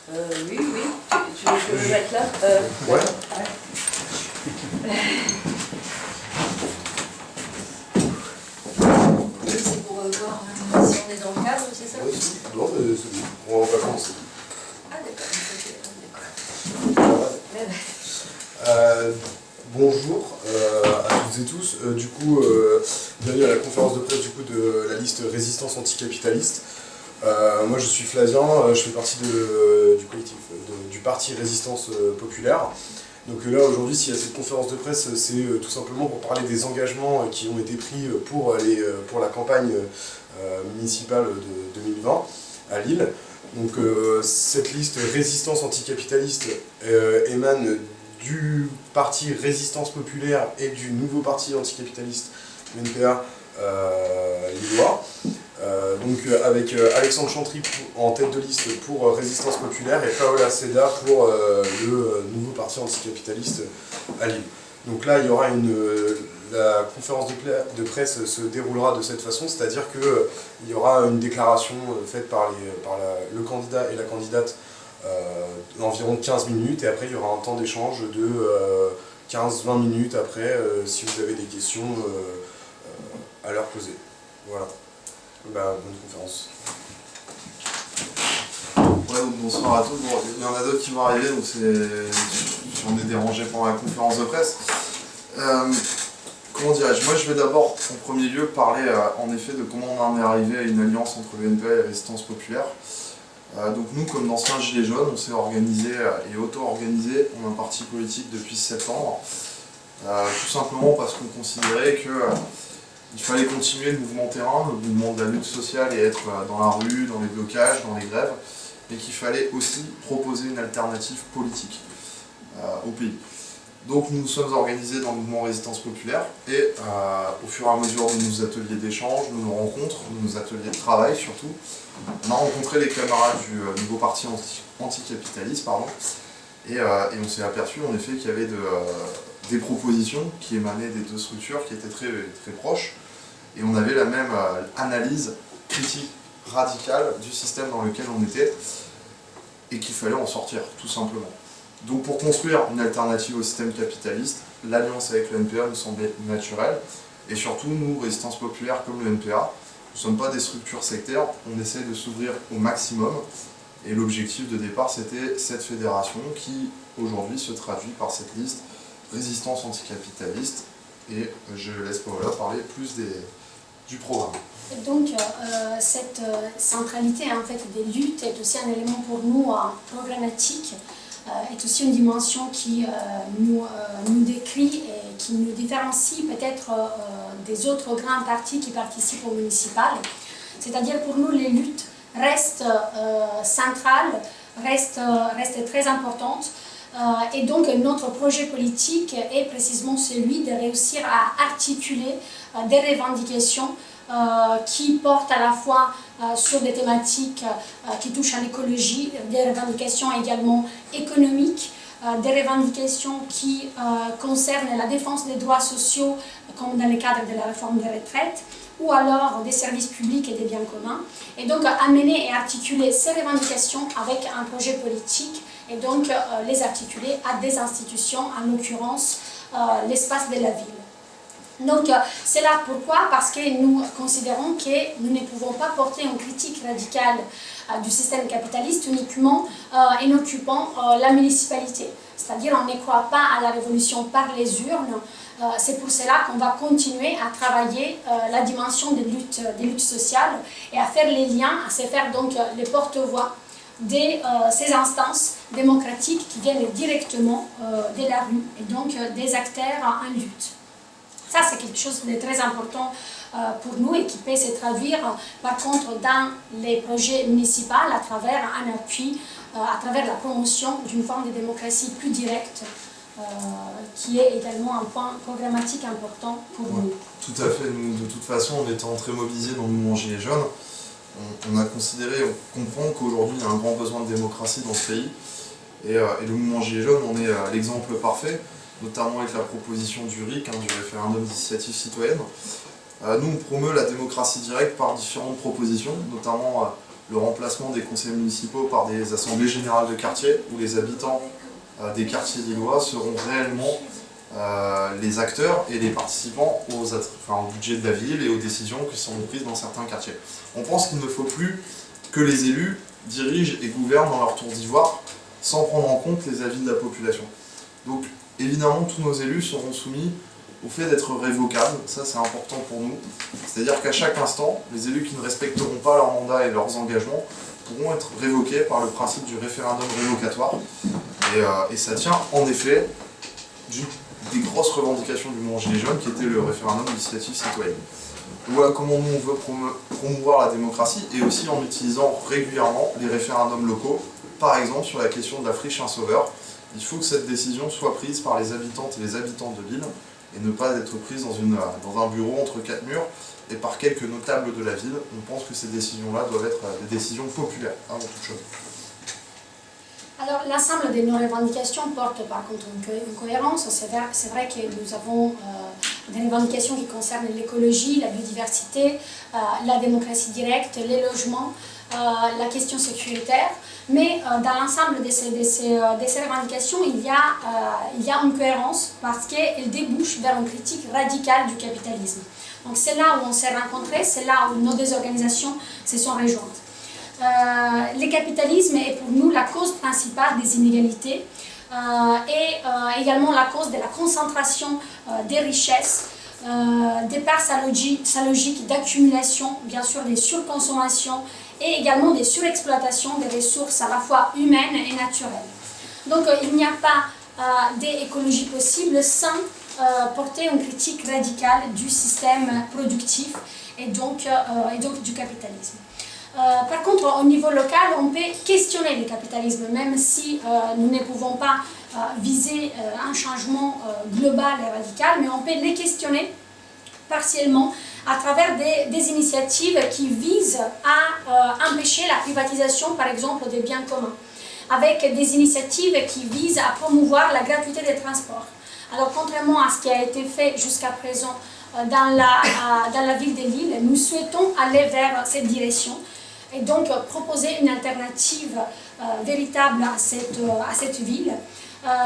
Oui, oui. Tu veux que je me mette là Ouais. C'est pour voir si on est dans le cadre, c'est ça? Oui, non, mais c'est bon. On va en vacances. Ah d'accord, Bonjour à toutes et tous. Bienvenue à la conférence de presse de la liste Résistance anticapitaliste. Moi je suis Flavien, je fais partie du collectif du parti Résistance populaire. Donc là aujourd'hui, s'il y a cette conférence de presse, c'est tout simplement pour parler des engagements qui ont été pris pour la campagne municipale de 2020 à Lille. Donc cette liste Résistance anticapitaliste émane du parti Résistance populaire et du nouveau parti anticapitaliste UNPA lillois. Avec Alexandre Chantry en tête de liste pour Résistance populaire et Paola Seda pour le nouveau parti anticapitaliste à Lille. Donc là, il y aura la conférence de presse se déroulera de cette façon, c'est-à-dire qu'il y aura une déclaration faite par le candidat et la candidate d'environ 15 minutes, et après il y aura un temps d'échange de 15-20 minutes après, si vous avez des questions à leur poser. Voilà. Bonne conférence. Ouais, donc bonsoir à tous. Bon, il y en a d'autres qui vont arriver, donc on est dérangé pendant la conférence de presse. Comment dirais-je? Moi, je vais d'abord, en premier lieu, parler en effet de comment on en est arrivé à une alliance entre le NPA et la Résistance populaire. Donc nous, comme d'anciens Gilets jaunes, on s'est organisé et auto-organisé en un parti politique depuis septembre. Tout simplement parce qu'on considérait qu'il fallait continuer le mouvement terrain, le mouvement de la lutte sociale et être dans la rue, dans les blocages, dans les grèves, et qu'il fallait aussi proposer une alternative politique au pays. Donc nous nous sommes organisés dans le mouvement Résistance populaire et au fur et à mesure de nos ateliers d'échange, de nos rencontres, de nos ateliers de travail surtout, on a rencontré les camarades du nouveau parti anticapitaliste, et on s'est aperçu en effet qu'il y avait des propositions qui émanaient des deux structures qui étaient très, très proches, et on avait la même analyse critique radicale du système dans lequel on était et qu'il fallait en sortir, tout simplement. Donc pour construire une alternative au système capitaliste, l'alliance avec le NPA nous semblait naturelle, et surtout nous, Résistance populaire comme le NPA, nous ne sommes pas des structures sectaires, on essaie de s'ouvrir au maximum, et l'objectif de départ c'était cette fédération qui aujourd'hui se traduit par cette liste Résistance anticapitaliste, et je laisse Paola parler plus du programme. Donc cette centralité en fait des luttes est aussi un élément pour nous programmatique, est aussi une dimension qui nous décrit et qui nous différencie peut-être des autres grands partis qui participent au municipal. C'est-à-dire pour nous les luttes restent centrales, restent très importantes. Et donc notre projet politique est précisément celui de réussir à articuler des revendications qui portent à la fois sur des thématiques qui touchent à l'écologie, des revendications également économiques, des revendications qui concernent la défense des droits sociaux comme dans le cadre de la réforme des retraites, ou alors des services publics et des biens communs, et donc amener et articuler ces revendications avec un projet politique et donc les articuler à des institutions, en l'occurrence l'espace de la ville. Donc c'est là pourquoi, parce que nous considérons que nous ne pouvons pas porter une critique radicale du système capitaliste uniquement en occupant la municipalité. C'est-à-dire on ne croit pas à la révolution par les urnes. C'est pour cela qu'on va continuer à travailler la dimension des luttes sociales et à faire les liens, à se faire donc les porte-voix de ces instances démocratiques qui viennent directement de la rue et donc des acteurs en lutte. Ça, c'est quelque chose de très important pour nous et qui peut se traduire par contre dans les projets municipaux à travers un appui, à travers la promotion d'une forme de démocratie plus directe qui est également un point programmatique important pour nous. Tout à fait. Nous, de toute façon, en étant très mobilisés dans le mouvement Gilets jaunes, on a considéré, on comprend qu'aujourd'hui il y a un grand besoin de démocratie dans ce pays, et le mouvement Gilets jaunes en est l'exemple parfait, notamment avec la proposition du RIC, du référendum d'initiative citoyenne. Nous, on promeut la démocratie directe par différentes propositions, notamment le remplacement des conseils municipaux par des assemblées générales de quartier, où les habitants des quartiers lillois seront réellement les acteurs et les participants au budget de la ville et aux décisions qui sont prises dans certains quartiers. On pense qu'il ne faut plus que les élus dirigent et gouvernent dans leur tour d'ivoire sans prendre en compte les avis de la population. Donc évidemment, tous nos élus seront soumis au fait d'être révocables, ça c'est important pour nous. C'est-à-dire qu'à chaque instant, les élus qui ne respecteront pas leur mandat et leurs engagements pourront être révoqués par le principe du référendum révocatoire. Et ça tient en effet des grosses revendications du mouvement Gilets jaunes qui était le référendum d'initiative citoyenne. Voilà comment nous on veut promouvoir la démocratie et aussi en utilisant régulièrement les référendums locaux, par exemple sur la question de la friche un sauveur. Il faut que cette décision soit prise par les habitantes et les habitants de l'île et ne pas être prise dans un bureau entre quatre murs et par quelques notables de la ville. On pense que ces décisions-là doivent être des décisions populaires avant toute chose. Alors, l'ensemble de nos revendications porte par contre une cohérence. C'est vrai que nous avons des revendications qui concernent l'écologie, la biodiversité, la démocratie directe, les logements, la question sécuritaire. Mais dans l'ensemble de ces revendications, il y a une cohérence parce qu'elles débouchent vers une critique radicale du capitalisme. Donc c'est là où on s'est rencontrés, c'est là où nos deux organisations se sont rejointes. Le capitalisme est pour nous la cause principale des inégalités et également la cause de la concentration des richesses, de par sa logique d'accumulation, bien sûr des surconsommations et également des surexploitations des ressources à la fois humaines et naturelles. Donc il n'y a pas d'écologie possible sans porter une critique radicale du système productif et donc du capitalisme. Par contre, au niveau local, on peut questionner le capitalisme, même si nous ne pouvons pas viser un changement global et radical, mais on peut les questionner partiellement à travers des initiatives qui visent à empêcher la privatisation, par exemple, des biens communs, avec des initiatives qui visent à promouvoir la gratuité des transports. Alors, contrairement à ce qui a été fait jusqu'à présent dans la ville de Lille, nous souhaitons aller vers cette direction et donc proposer une alternative véritable à cette ville.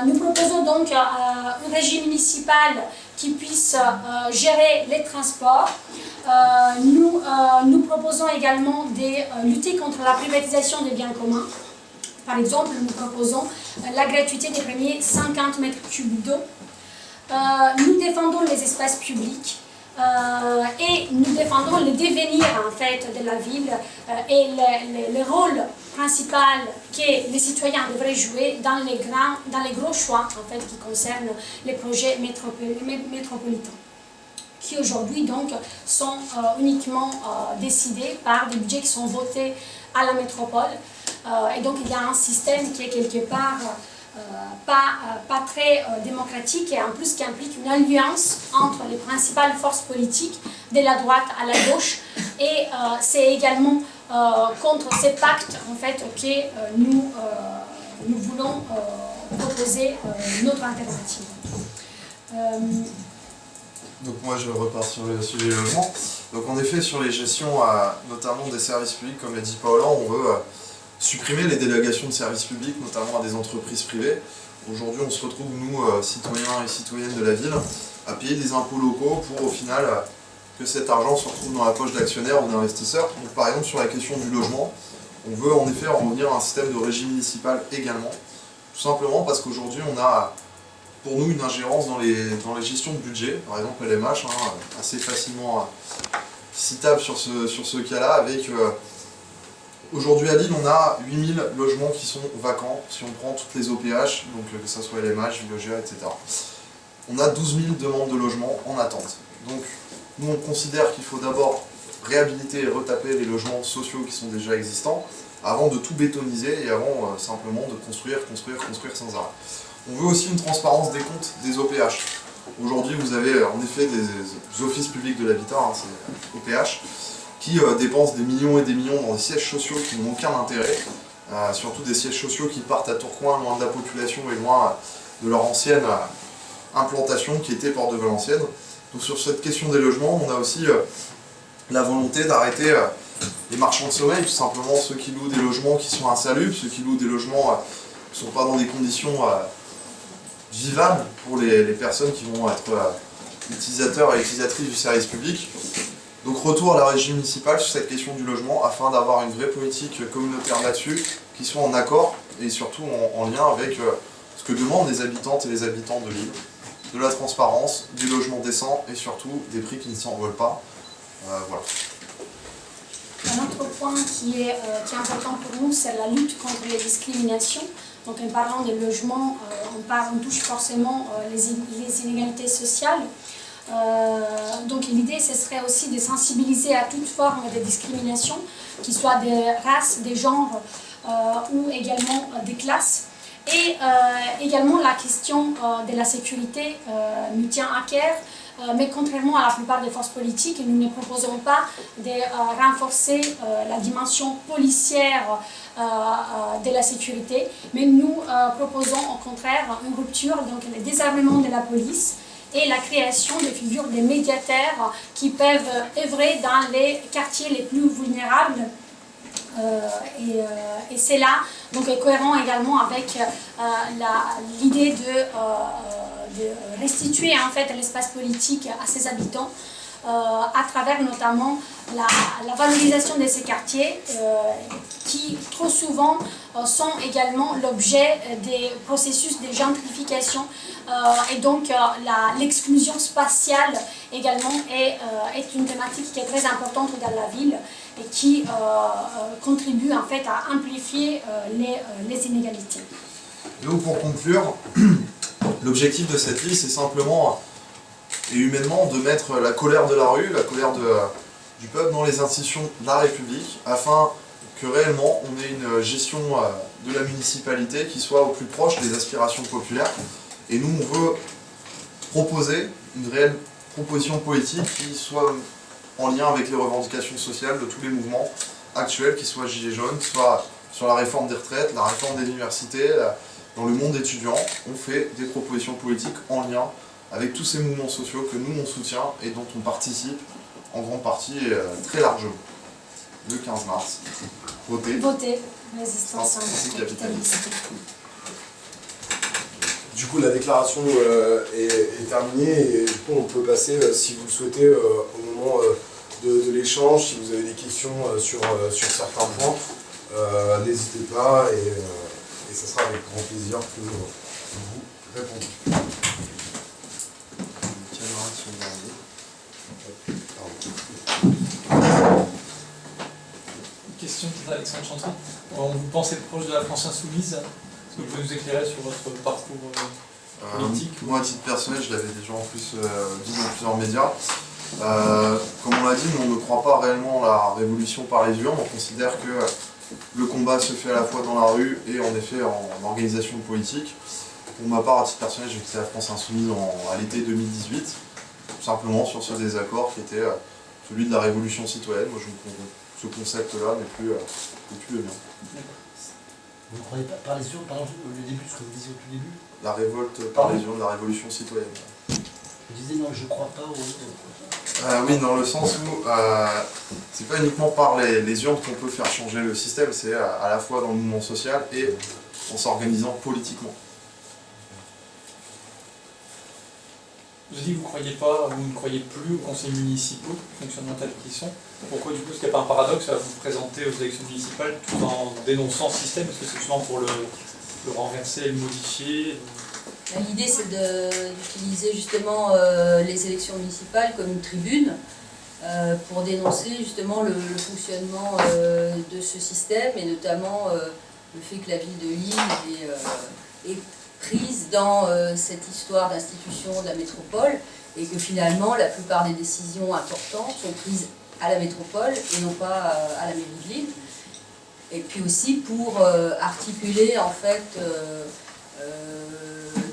Nous proposons donc un régime municipal qui puisse gérer les transports. Nous proposons également de lutter contre la privatisation des biens communs. Par exemple, nous proposons la gratuité des premiers 50 mètres cubes d'eau. Nous défendons les espaces publics. Et nous défendons le devenir en fait de la ville et le rôle principal que les citoyens devraient jouer dans les gros choix en fait, qui concernent les projets métropolitains, qui aujourd'hui donc sont uniquement décidés par des budgets qui sont votés à la métropole. Et donc il y a un système qui est quelque part pas très démocratique et en plus qui implique une alliance entre les principales forces politiques de la droite à la gauche et c'est également contre ces pactes en fait que nous voulons proposer notre alternative. Donc moi je repars sur les logements. Donc en effet sur les gestions notamment des services publics comme l'a dit Paola, on veut supprimer les délégations de services publics, notamment à des entreprises privées. Aujourd'hui, on se retrouve, nous, citoyens et citoyennes de la ville, à payer des impôts locaux pour, au final, que cet argent se retrouve dans la poche d'actionnaires ou d'investisseurs. Donc, par exemple, sur la question du logement, on veut en effet en revenir à un système de régime municipal également. Tout simplement parce qu'aujourd'hui, on a, pour nous, une ingérence dans les gestions de budget. Par exemple, LMH, assez facilement citable sur ce cas-là, avec... Aujourd'hui à Lille, on a 8000 logements qui sont vacants, si on prend toutes les OPH, donc que ce soit LMH, Villogea, etc. On a 12 000 demandes de logements en attente. Donc nous on considère qu'il faut d'abord réhabiliter et retaper les logements sociaux qui sont déjà existants, avant de tout bétoniser et avant simplement de construire sans arrêt. On veut aussi une transparence des comptes des OPH. Aujourd'hui vous avez en effet des offices publics de l'habitat, c'est OPH, qui dépensent des millions et des millions dans des sièges sociaux qui n'ont aucun intérêt, surtout des sièges sociaux qui partent à Tourcoing, loin de la population et loin de leur ancienne implantation qui était Port de Valenciennes. Donc sur cette question des logements, on a aussi la volonté d'arrêter les marchands de sommeil, tout simplement ceux qui louent des logements qui sont insalubres, ceux qui louent des logements qui ne sont pas dans des conditions vivables pour les personnes qui vont être utilisateurs et utilisatrices du service public. Donc retour à la régie municipale sur cette question du logement afin d'avoir une vraie politique communautaire là-dessus qui soit en accord et surtout en lien avec ce que demandent les habitantes et les habitants de l'île. De la transparence, du logement décent et surtout des prix qui ne s'envolent pas. Voilà. Un autre point qui est important pour nous, c'est la lutte contre les discriminations. Donc en parlant des logements, on touche forcément les inégalités sociales. Donc l'idée, ce serait aussi de sensibiliser à toute forme de discrimination, qu'il soit des races, des genres ou également des classes. Et également la question de la sécurité nous tient à cœur, mais contrairement à la plupart des forces politiques, nous ne proposons pas de renforcer la dimension policière de la sécurité, mais nous proposons au contraire une rupture, donc le désarmement de la police et la création de figures de médiateurs qui peuvent œuvrer dans les quartiers les plus vulnérables. Et c'est là donc cohérent également avec l'idée de restituer en fait l'espace politique à ses habitants à travers notamment la valorisation de ces quartiers qui trop souvent sont également l'objet des processus de gentrification et donc l'exclusion spatiale également est une thématique qui est très importante dans la ville et qui contribue en fait à amplifier les inégalités. Et donc pour conclure, l'objectif de cette liste c'est simplement et humainement de mettre la colère de la rue, la colère du peuple dans les institutions de la République afin que réellement on ait une gestion de la municipalité qui soit au plus proche des aspirations populaires. Et nous on veut proposer une réelle proposition politique qui soit en lien avec les revendications sociales de tous les mouvements actuels, qu'ils soient gilets jaunes, soit sur la réforme des retraites, la réforme des universités, dans le monde étudiant. On fait des propositions politiques en lien avec tous ces mouvements sociaux que nous on soutient et dont on participe en grande partie et très largement. Le 15 mars, votez. Votez, résistance anticapitaliste. Du coup, la déclaration est terminée et du coup, on peut passer, si vous le souhaitez, au moment de l'échange. Si vous avez des questions sur certains points, n'hésitez pas et ce sera avec grand plaisir que vous répondrez. Question d'Alexandre Chantry. Vous pensez proche de la France Insoumise? Est-ce que vous pouvez nous éclairer sur votre parcours politique? Moi, à titre personnel, je l'avais déjà en plus dit dans plusieurs médias. Comme on l'a dit, nous on ne croit pas réellement la révolution par les urnes. On considère que le combat se fait à la fois dans la rue et en effet en organisation politique. Pour ma part, à titre personnel, j'ai quitté la France Insoumise à l'été 2018, tout simplement sur ce désaccord qui était celui de la révolution citoyenne. Moi, ce concept-là n'est plus le mien. Vous ne croyez pas par les urnes, par exemple, le début, ce que vous disiez au tout début? La révolte par les urnes, la révolution citoyenne. Vous disiez non, je ne crois pas aux urnes. Oui, dans le sens où c'est pas uniquement par les urnes qu'on peut faire changer le système, c'est à la fois dans le mouvement social et en s'organisant politiquement. Vous avez dit que vous ne croyez plus aux conseils municipaux, fonctionnement tel qu'ils sont. Pourquoi du coup, est-ce qu'il n'y a pas un paradoxe à vous présenter aux élections municipales tout en dénonçant ce système? Est-ce que c'est souvent pour le renverser et le modifier? L'idée, c'est d'utiliser justement les élections municipales comme une tribune pour dénoncer justement le fonctionnement de ce système et notamment le fait que la ville de Lille est prise dans cette histoire d'institution de la métropole et que finalement la plupart des décisions importantes sont prises à la métropole et non pas à la mairie de Lille. Et puis aussi pour articuler en fait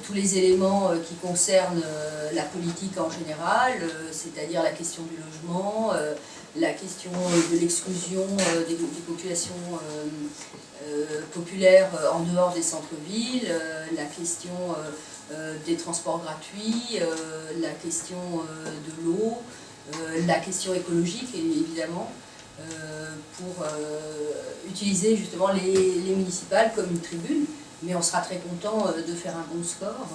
tous les éléments qui concernent la politique en général, c'est-à-dire la question du logement, la question de l'exclusion des populations populaires en dehors des centres-villes, la question des transports gratuits, la question de l'eau, la question écologique évidemment, pour utiliser justement les municipales comme une tribune, mais on sera très content de faire un bon score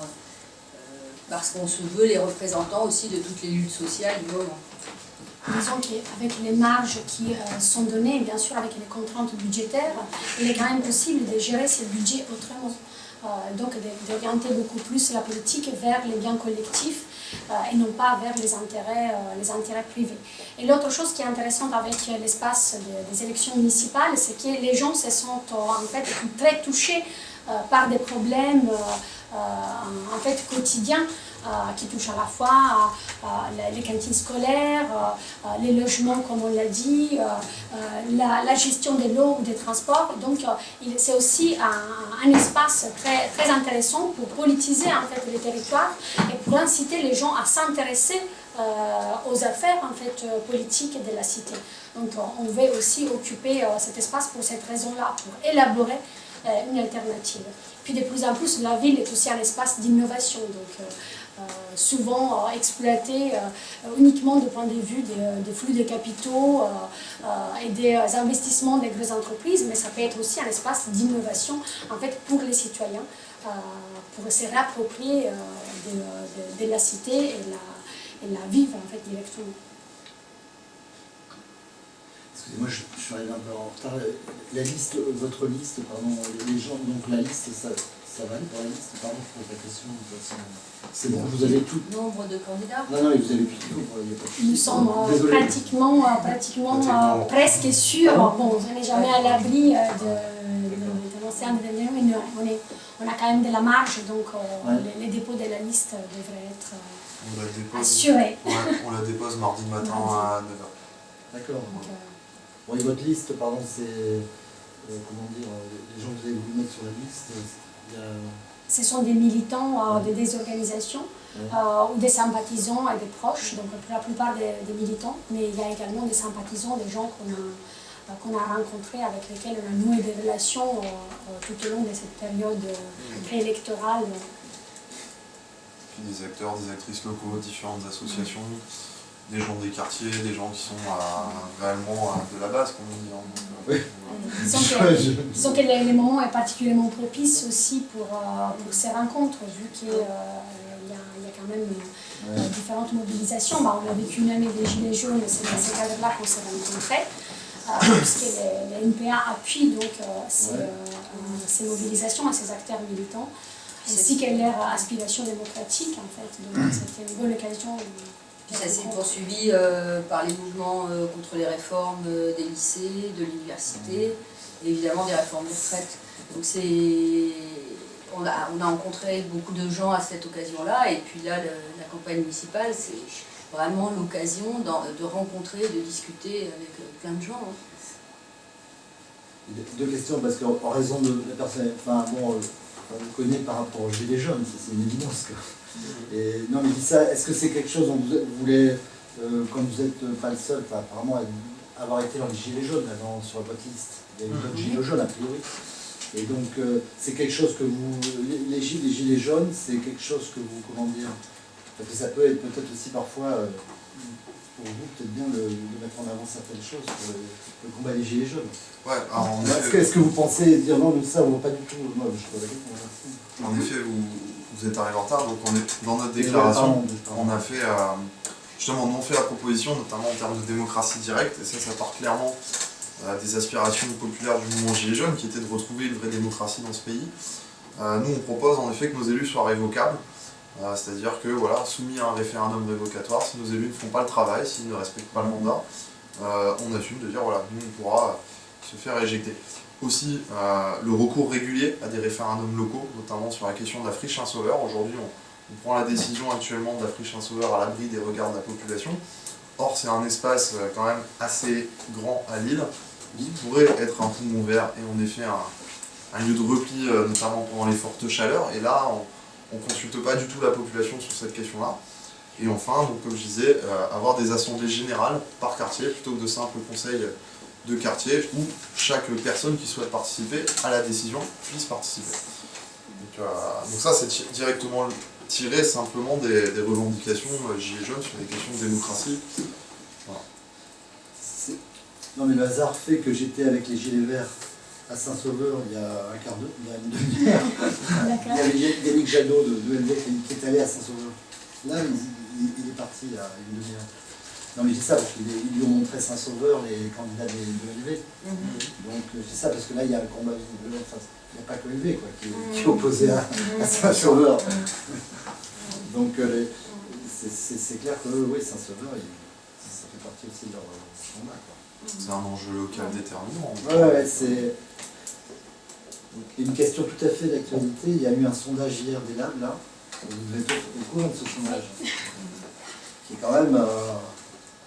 parce qu'on se veut les représentants aussi de toutes les luttes sociales du moment. Disons qu'avec les marges qui sont données, bien sûr avec les contraintes budgétaires, il est quand même possible de gérer ces budgets autrement. Donc d'orienter beaucoup plus la politique vers les biens collectifs et non pas vers les intérêts privés. Et l'autre chose qui est intéressante avec l'espace des élections municipales, c'est que les gens se sentent en fait très touchés par des problèmes en fait quotidiens qui touchent à la fois les cantines scolaires, les logements comme on l'a dit, la gestion de l'eau ou des transports. Donc c'est aussi un espace très, très intéressant pour politiser en fait les territoires et pour inciter les gens à s'intéresser aux affaires en fait politiques de la cité. Donc on veut aussi occuper cet espace pour cette raison-là, pour élaborer une alternative. Puis de plus en plus, la ville est aussi un espace d'innovation, donc souvent exploité uniquement du point de vue des flux de capitaux et des investissements des grosses entreprises, mais ça peut être aussi un espace d'innovation en fait pour les citoyens, pour se réapproprier de la cité et la vivre en fait directement. Excusez-moi, je suis arrivé un peu en retard. La liste, votre liste, pardon, les gens, donc la liste, ça va aller pour la liste, pardon, je pose la question. C'est bon, vous avez tout. Nombre de candidats. Non, non, vous avez tout. Il y a pas de souci. Nous sommes pratiquement presque sûrs. Bon, on n'est jamais à l'abri de lancer un événement, mais on a quand même de la marge, donc les dépôts de la liste devraient être assurés. Ouais, on la dépose mardi matin à 9h. D'accord. Bon, et votre liste, pardon, c'est, comment dire, les gens que vous avez voulu mettre sur la liste, Ce sont des militants des organisations ou des sympathisants et des proches, donc pour la plupart des militants, mais il y a également des sympathisants, des gens qu'on a rencontrés, avec lesquels on a noué des relations tout au long de cette période préélectorale. Puis des acteurs, des actrices locaux, différentes associations, des gens des quartiers, des gens qui sont réellement de la base, comme on dit. Oui. Disons que le moment est particulièrement propice aussi pour ces rencontres, vu qu'il y a quand même différentes mobilisations. On a vécu une année des Gilets jaunes, c'est dans ces cadres-là qu'on s'est rencontrés, puisque les NPA appuient donc ces mobilisations et ces acteurs militants, ainsi que leur aspiration démocratique en fait. Donc c'était une bonne occasion. Ça s'est poursuivi par les mouvements contre les réformes des lycées, de l'université, et évidemment des réformes des retraites. Donc on a rencontré beaucoup de gens à cette occasion-là, et puis là, la campagne municipale, c'est vraiment l'occasion de rencontrer, de discuter avec plein de gens. Deux questions, parce qu'en raison de la personne, enfin bon, on vous connaît par rapport aux Gilets jaunes, c'est une évidence. Et, non, mais dis ça, est-ce que c'est quelque chose dont vous voulez, comme vous n'êtes pas le seul, apparemment avoir été dans les Gilets jaunes sur votre liste, il y a eu d'autres Gilets jaunes a priori, et donc c'est quelque chose que vous, les Gilets jaunes, c'est quelque chose que vous, comment dire, parce que ça peut être peut-être aussi parfois, pour vous, peut-être bien de mettre en avant certaines choses pour le combat des Gilets jaunes. Ouais, alors est-ce que vous pensez dire non, mais ça, on va pas du tout, moi je pose la question. En effet, vous êtes arrivé en retard, donc dans notre déclaration, on a fait, justement, on a fait la proposition, notamment en termes de démocratie directe, et ça part clairement des aspirations populaires du mouvement Gilets jaunes, qui était de retrouver une vraie démocratie dans ce pays. Nous, on propose en effet que nos élus soient révocables, c'est-à-dire que, voilà, soumis à un référendum révocatoire, si nos élus ne font pas le travail, s'ils ne respectent pas le mandat, on assume de dire, voilà, nous, on pourra se faire éjecter. Aussi, le recours régulier à des référendums locaux, notamment sur la question de la friche Saint-Sauveur. Aujourd'hui, on prend la décision actuellement de la friche Saint-Sauveur à l'abri des regards de la population. Or, c'est un espace quand même assez grand à Lille, qui pourrait être un poumon vert et en effet un lieu de repli, notamment pendant les fortes chaleurs. Et là, on ne consulte pas du tout la population sur cette question-là. Et enfin, donc, comme je disais, avoir des assemblées générales par quartier, plutôt que de simples conseils de quartier, où chaque personne qui souhaite participer à la décision puisse participer. Donc ça, c'est directement tiré simplement des revendications Gilets jaunes sur les questions de démocratie. Voilà. Non mais le hasard fait que j'étais avec les Gilets Verts à Saint-Sauveur il y a une demi-heure. Il y avait Yannick Jadot de LV qui est allé à Saint-Sauveur. Là, il est parti il y a une demi-heure. Non mais je dis ça parce qu'ils lui ont montré Saint-Sauveur, les candidats de LV. Donc je dis ça parce que là il y a un combat, enfin, il n'y a pas que LV quoi, qui est opposé à Saint-Sauveur. Donc c'est clair que oui, Saint-Sauveur, ça fait partie aussi de leur combat. C'est un enjeu local déterminant. Ouais, c'est une question tout à fait d'actualité. Il y a eu un sondage hier des Labs, là. Vous êtes au courant de ce sondage qui est quand même...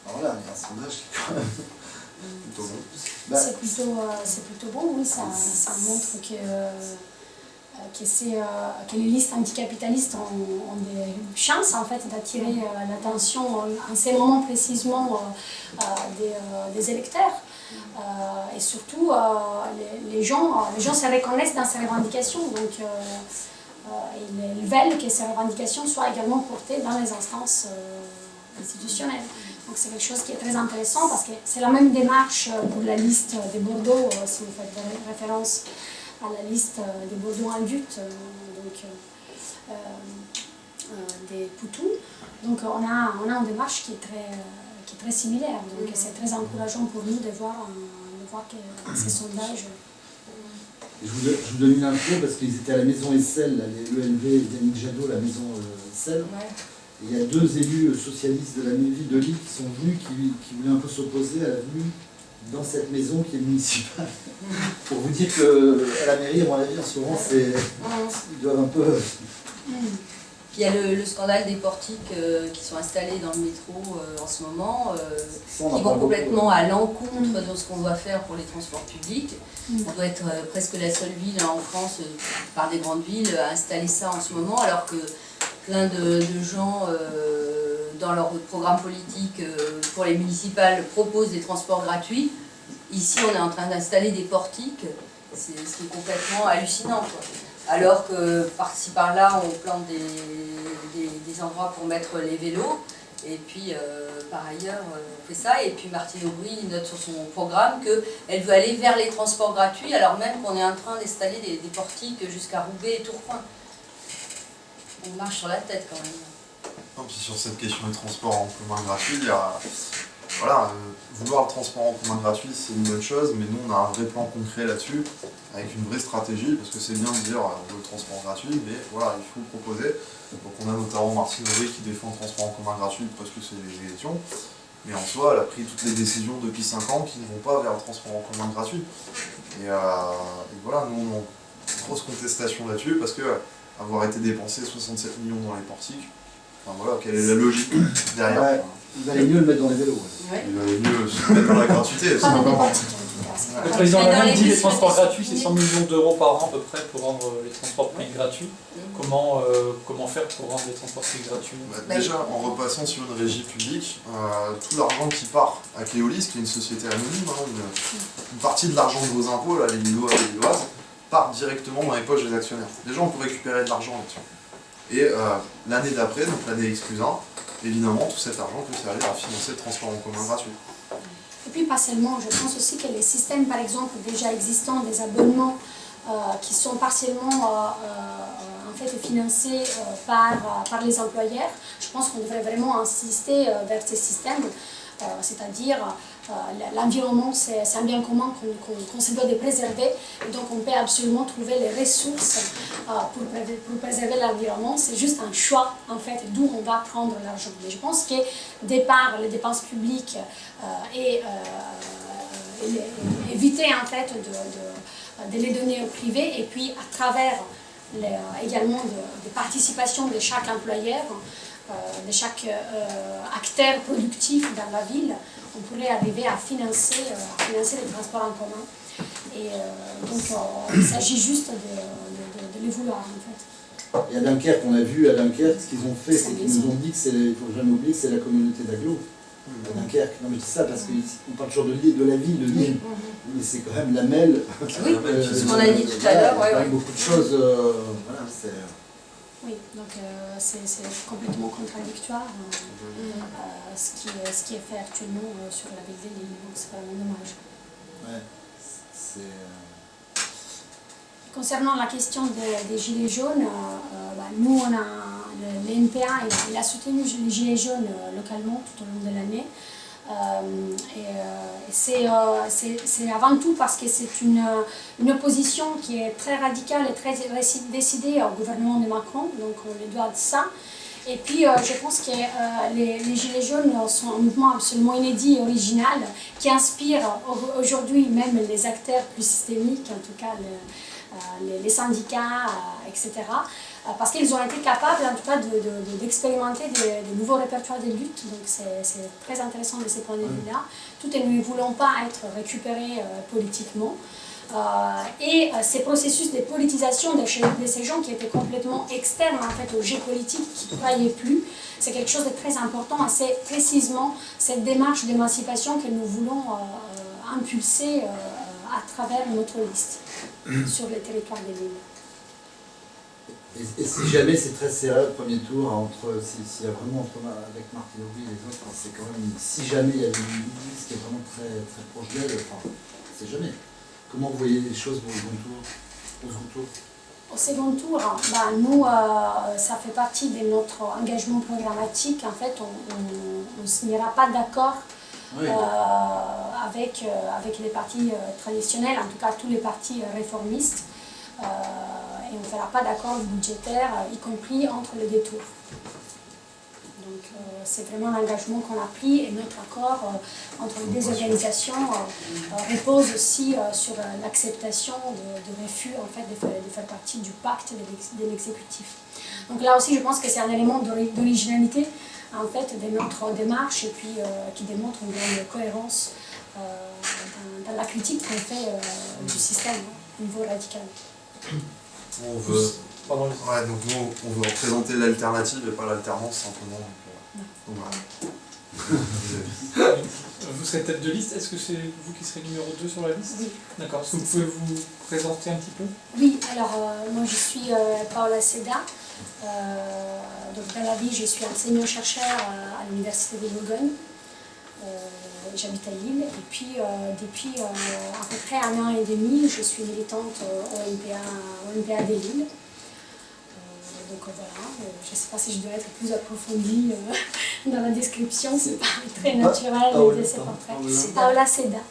voilà, il y a un sondage qui est quand même... Plutôt bon. Bah, C'est plutôt bon, oui, ça montre que les listes anticapitalistes ont des chances en fait d'attirer l'attention en ces moments précisément des électeurs. Et surtout, les gens se reconnaissent dans ces revendications, donc ils veulent que ces revendications soient également portées dans les instances institutionnelles. Donc c'est quelque chose qui est très intéressant parce que c'est la même démarche pour la liste des Bordeaux, si vous faites référence à la liste des Bordeaux en lutte, des Poutous. Donc on a une démarche qui est très similaire. Donc c'est très encourageant pour nous de voir que ces sondages... je vous donne une info parce qu'ils étaient à la maison Essel, l'ELV et Yannick Jadot, la maison Essel. Ouais. Et il y a 2 élus socialistes de la ville de Lille qui sont venus, qui voulaient un peu s'opposer à la venue dans cette maison qui est municipale. Pour vous dire qu'à la mairie, à mon avis, en ce moment, ils doivent un peu... Puis il y a le scandale des portiques qui sont installés dans le métro en ce moment, qui vont complètement à l'encontre de ce qu'on doit faire pour les transports publics. On doit être presque la seule ville en France, par des grandes villes, à installer ça en ce moment, alors que plein de gens, dans leur programme politique pour les municipales, proposent des transports gratuits. Ici, on est en train d'installer des portiques, c'est ce qui est complètement hallucinant, quoi. Alors que par-ci par-là, on plante des endroits pour mettre les vélos, et puis par ailleurs, on fait ça. Et puis Martine Aubry note sur son programme qu'elle veut aller vers les transports gratuits, alors même qu'on est en train d'installer des portiques jusqu'à Roubaix et Tourcoing. On marche sur la tête quand même. Non, puis sur cette question du transport en commun gratuit, il y a... Voilà, vouloir le transport en commun gratuit, c'est une bonne chose, mais nous on a un vrai plan concret là-dessus, avec une vraie stratégie, parce que c'est bien de dire on veut le transport gratuit, mais voilà, il faut le proposer. Donc on a notamment Martine Aubry qui défend le transport en commun gratuit parce que c'est les élections, mais en soi, elle a pris toutes les décisions depuis 5 ans qui ne vont pas vers le transport en commun gratuit. Et voilà, nous on a une grosse contestation là-dessus, parce que avoir été dépensé 67 millions dans les portiques, enfin voilà, quelle est la logique derrière? Ouais. Il valait mieux le mettre dans les vélos. Ouais. Il valait mieux se mettre dans la gratuité. Pas dans des simplement. portiques, en tout cas. Le président Mais dans Lalanne les dit que les bus, transports les gratuits, c'est 100 millions d'euros par an à peu près pour rendre les transports publics gratuits. Comment faire pour rendre les transports publics gratuits? Déjà, en repassant sur une régie publique, tout l'argent qui part à Keolis, qui est une société anonyme, une partie de l'argent de vos impôts, là, les Lillois et les Lilloises, part directement dans les poches des actionnaires. Déjà, on peut récupérer de l'argent là-dessus. Et l'année d'après, donc l'année X+1, évidemment, tout cet argent peut servir à financer le transport en commun gratuit. Et puis pas seulement, je pense aussi que les systèmes par exemple déjà existants, des abonnements qui sont partiellement en fait financés par les employeurs, je pense qu'on devrait vraiment insister vers ces systèmes, c'est-à-dire l'environnement c'est un bien commun qu'on se doit de préserver, et donc on peut absolument trouver les ressources pour préserver l'environnement. C'est juste un choix en fait d'où on va prendre l'argent. Mais je pense que départ les dépenses publiques et éviter en fait de les donner au privé, et puis à travers également des participations de chaque employeur, de chaque acteur productif dans la ville, on pourrait arriver à financer les transports en commun. Et donc il s'agit juste de les vouloir en fait. Et à Dunkerque, on a vu à Dunkerque, ce qu'ils ont fait, c'est qu'ils nous ont dit que il ne faut jamais oublier que c'est la communauté d'agglo. À Dunkerque. Non mais je dis ça parce qu'on parle toujours de la ville de Lille, mais c'est quand même la mêle. Oui, c'est ce qu'on a dit tout à l'heure. Il y a quand même beaucoup de choses. Voilà, Oui, donc c'est complètement contradictoire ce qui est fait actuellement sur la ville de Lille, donc c'est vraiment dommage. Ouais, Concernant la question des gilets jaunes, nous, l'NPA, il a soutenu les gilets jaunes localement tout au long de l'année. C'est avant tout parce que c'est une opposition qui est très radicale et très décidée au gouvernement de Macron, donc on les doit de ça. Et puis je pense que les Gilets jaunes sont un mouvement absolument inédit et original qui inspire aujourd'hui même les acteurs plus systémiques, en tout cas les syndicats, etc. Parce qu'ils ont été capables en tout cas d'expérimenter de nouveaux répertoires de lutte, donc c'est très intéressant de ces points de vue-là, tout en ne voulant pas être récupérés politiquement. Et ces processus de politisation de ces gens qui étaient complètement externes en fait, au jeu politique, qui ne croyaient plus, c'est quelque chose de très important et c'est précisément cette démarche d'émancipation que nous voulons impulser à travers notre liste sur les territoires de l'île. Et si jamais c'est très serré le premier tour, s'il y a vraiment avec Martine Aubry et les autres, c'est quand même, si jamais il y avait une liste qui est vraiment très, très proche d'elle, c'est jamais. Comment vous voyez les choses au second tour? Au second tour, nous, ça fait partie de notre engagement programmatique. En fait, on ne se mettra pas d'accord avec les partis traditionnels, en tout cas tous les partis réformistes. Et on ne fera pas d'accord budgétaire, y compris entre les deux tours. Donc c'est vraiment l'engagement qu'on a pris et notre accord entre les deux organisations repose aussi sur l'acceptation de refus en fait, de faire partie du pacte de l'exécutif. Donc là aussi je pense que c'est un élément d'originalité en fait, de notre démarche et puis qui démontre une grande cohérence dans la critique qu'on fait du système au niveau radical. On veut, donc nous, on veut représenter l'alternative et pas l'alternance simplement. Donc voilà. Vous serez tête de liste, est-ce que c'est vous qui serez numéro 2 sur la liste? Oui. D'accord, est-ce que vous pouvez vous présenter un petit peu? Oui, alors moi je suis Paola Seda. Donc dans la vie, je suis enseignant-chercheur à l'Université de Bourgogne. J'habite à Lille et puis depuis à peu près 1 an et demi, je suis militante au NPA de Lille. Donc voilà, je ne sais pas si je dois être plus approfondie dans la description, c'est pas très naturel de ces portraits. C'est Paola Seda.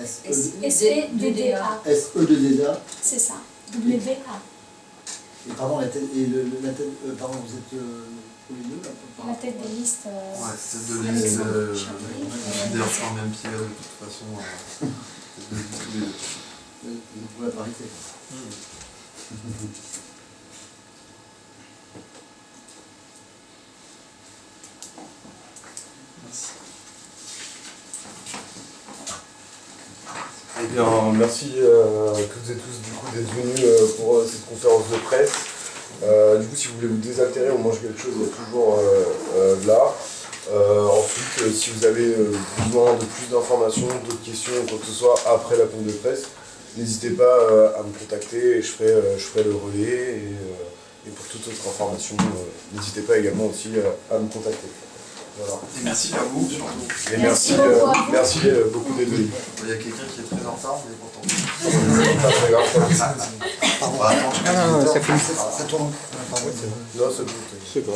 S-E-D-D-A. S-E-D-D-A. C'est ça, W-A. Et pardon, la tête, pardon, vous êtes tous les deux là, La tête de liste. Ouais, tête de liste, je considère sur le même pied de toute façon. Tête de liste tous les deux. Pour la parité. Merci. Eh bien, merci toutes et tous du coup d'être venus pour cette conférence de presse. Du coup, si vous voulez vous désaltérer, on mange quelque chose, il y a toujours là. Ensuite, si vous avez besoin de plus d'informations, d'autres questions, quoi que ce soit, après la conf de presse, n'hésitez pas à me contacter et je ferai le relais. Et pour toute autre information, n'hésitez pas également aussi à me contacter. Voilà. Et merci à vous surtout. Et Merci beaucoup à vous. merci beaucoup d'être venus. Il y a quelqu'un qui est très en retard, mais pourtant. Pas très grave. Pardon, attends, je Ça tourne. Pardon. Non, c'est bon. C'est pas.